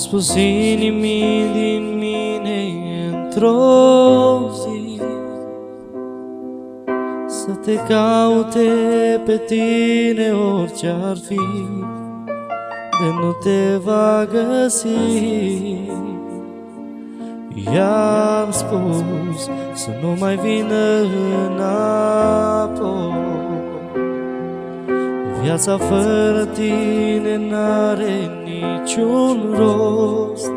spus inimii din mine într-o zi să te caute pe tine orice ar fi, de nu te va găsi. I-am spus să nu mai vină înapoi. Viața fără tine n-are niciun rost.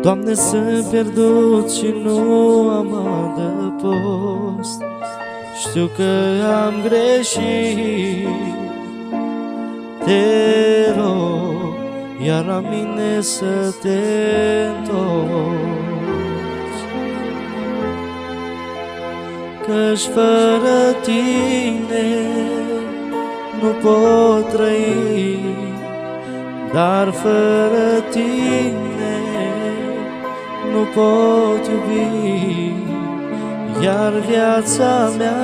Doamne, sunt pierdut și nu am adăpost. Știu că am greșit, te rog, iar la mine să te întorci. Căci fără tine nu pot trăi, dar fără tine nu pot iubi. Iar viața mea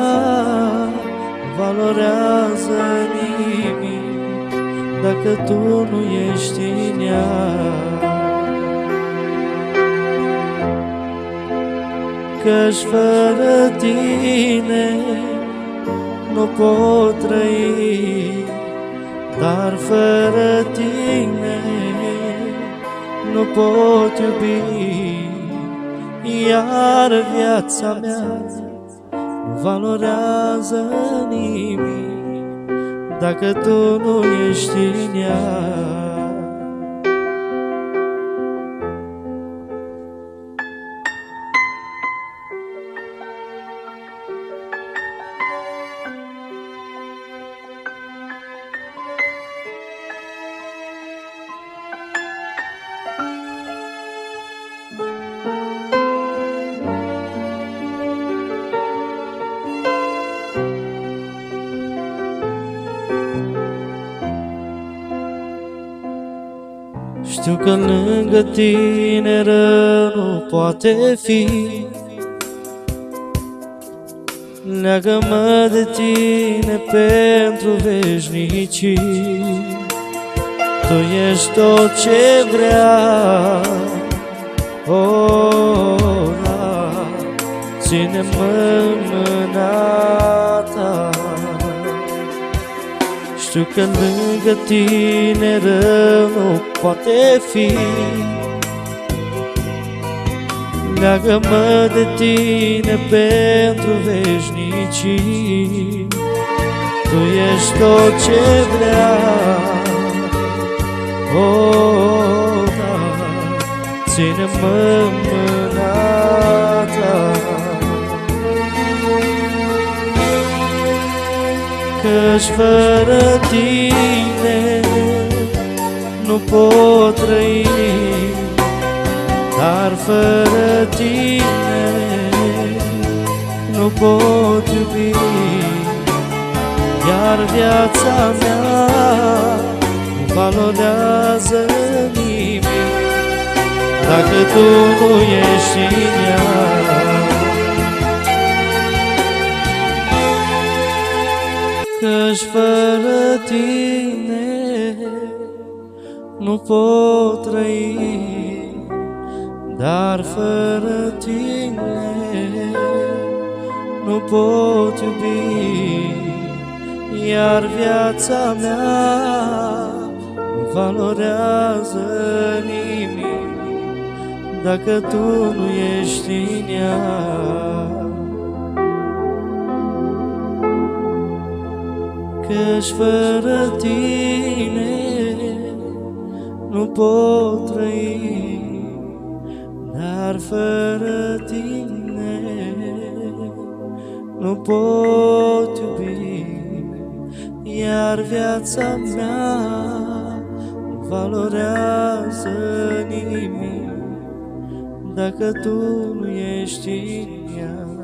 valorează nimic dacă tu nu ești în ea. Căci fără tine nu pot trăi, dar fără tine nu pot iubi. Iar viața mea nu valorează nimic dacă tu nu ești în ea. Știu că lângă tine rău nu poate fi. Leagă-mă de tine pentru veșnicii. Tu ești tot ce vrea, oh, da. Ține-mă în mâna ta. Știu că lângă tine rău nu poate fi. Leagă-mă de tine pentru veșnicii. Tu ești tot ce vrea, oh, da. Ține-mă în mâna ta. Căci fără tine nu pot trăi, dar fără tine nu pot iubi. Iar viața mea nu valorează nimic dacă tu nu ești în ea. Căci fără tine nu pot trăi, dar fără tine nu pot iubi. Iar viața mea nu valorează nimic dacă tu nu ești în ea. Căci fără tine nu pot trăi, dar fără tine nu pot iubi. Iar viața mea nu valorează nimic dacă tu nu ești în ea.